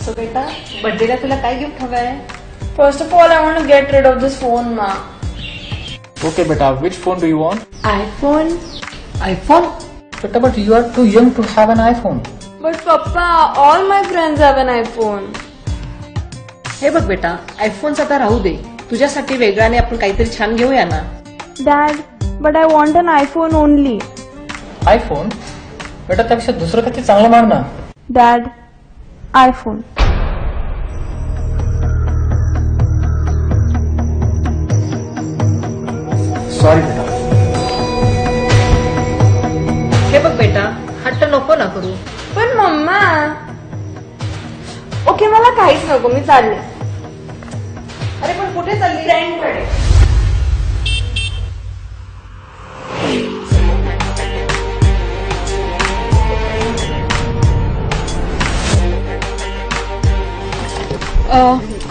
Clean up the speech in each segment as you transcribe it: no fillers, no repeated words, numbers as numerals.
So बेटा बर्थडेला तुला काय गिफ्ट हवंय? First of all, I want to get rid of this phone, ma. Okay, beta, which phone do you want? iPhone? iPhone? Beta, but you are too young to have an iPhone. But Papa, all my friends have an iPhone. हे बघ बेटा, iPhones आता राहू दे. तुझ्यासाठी वेगळ्याने आपण काहीतरी छान घेऊया ना. Dad, but I want an iPhone only. iPhone? बेटा त्यापेक्षा दुसरं काहीतरी चांगलं मार ना. Dad, iPhone. सॉरी बेटा. हे बघ बेटा, हट्ट नको ना करू. पण मम्मा. ओके मला काहीच नको, मी चालले. अरे पण कुठे चालली? फ्रेंडकडे.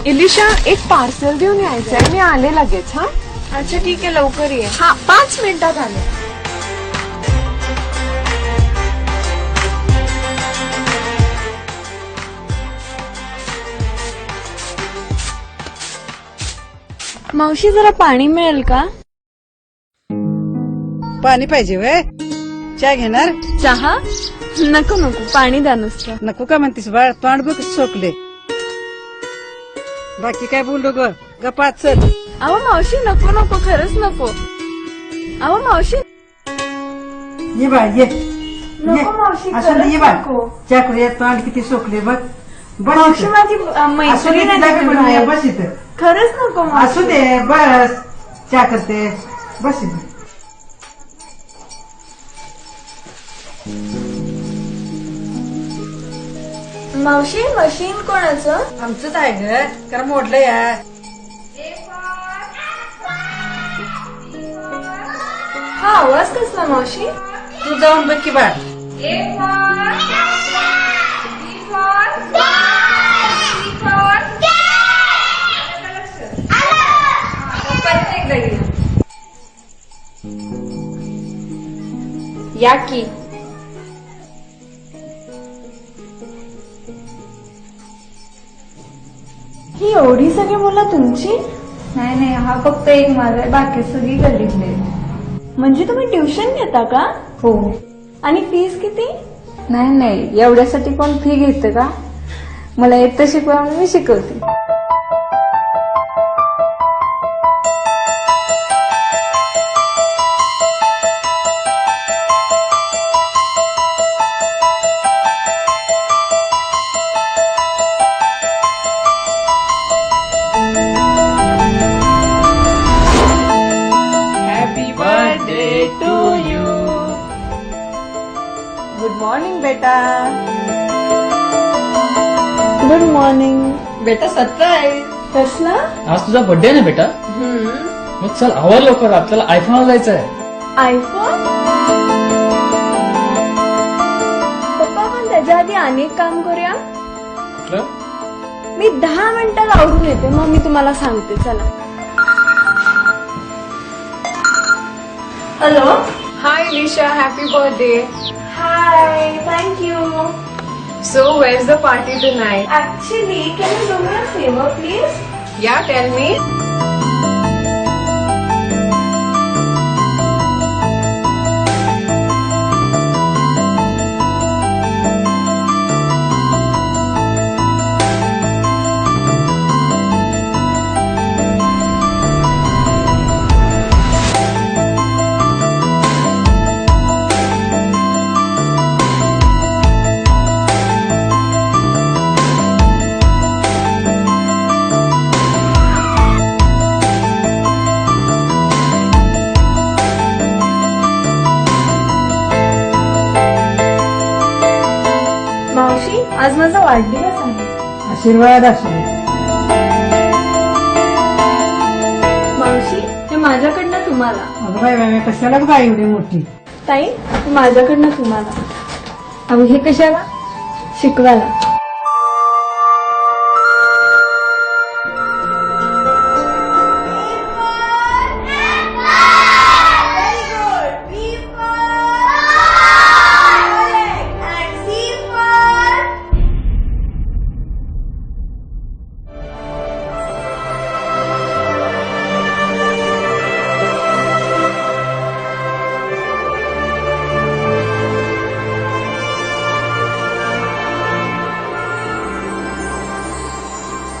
इलिशा एक पार्सल घेऊन यायचंय, मी आले लगेच. हा अच्छा ठीक आहे, लवकर ये. हा 5 मिनिटात आले. मावशी जरा पाणी मिळेल का? पाणी पाहिजे वय? चहा घेणार? चहा नको नको, पाणी द्या नुसतं. नको का म्हणतीस बाळ? तोंड बघ सोकले. बाकी काय बोललो ग? गपात चल. अहो मावशी नको नको, खरंच नको. अहो मावशी ये बाळ ये. नको मावशी, असं खरंच ये बाळ. नको. चहा करूया. तोंड किती सोकले बघ. बस मावशी इथं. माझी असू दे, मैत्रीण आहे तुझ्याकडे तिथे पण ये, बाहेर. बस इथं. खरंच नको मावशी. असू दे बस. चहा करते बस इथं. मावशी मशीन कोणाचं? आमचंच आहे ग, कारण मोडलं या. हा आवाज कसला मावशी? तू जाऊन बघ की बाळ. या की. ही एवढी सगळी मुलं तुमची? नाही नाही, हा फक्त एक माझा आहे, बाकी सगळी गल्लीतले आहेत. म्हणजे तुम्ही ट्युशन घेता का? हो. आणि फीस किती? नाही नाही, एवढ्यासाठी कोण फी घेतं का? मला येतं शिकवा म्हणून मी शिकवते. Happy birthday to you. Good morning बेटा. Good morning. बेटा सरप्राईज. कसला? आज तुझा बर्थडे आहे ना बेटा? मग चल आवर लवकर, आपल्याला आयफोनला जायचं आहे. आयफोन? पप्पा पण त्याच्या आधी अनेक काम करूया. कुठलं? मी 10 मिनिटात आवरून येते, मग मी तुम्हाला सांगते. चला. Hello. Hi Elisha, happy birthday. Hi, thank you. So where is the party tonight? Actually, can you do me a favor, please? या टेल मी. मावशी, आज माझा वाढदिवस आहे. आशीर्वाद असू. मावशी, हे माझ्याकडनं तुम्हाला. अगं बाय बाय, कशाला बघा एवढी मोठी. ताई, हे माझ्याकडनं तुम्हाला. अहो हे कशाला? शिकवायला.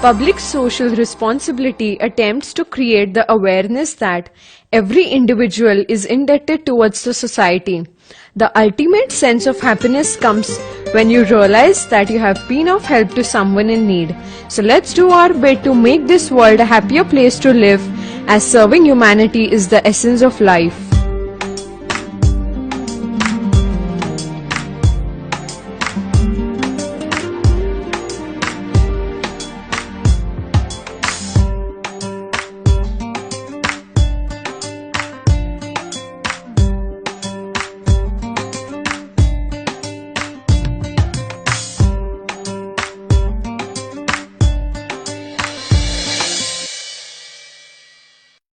Public social responsibility attempts to create the awareness that every individual is indebted towards the society. The ultimate sense of happiness comes when you realize that you have been of help to someone in need. So let's do our bit to make this world a happier place to live, as serving humanity is the essence of life.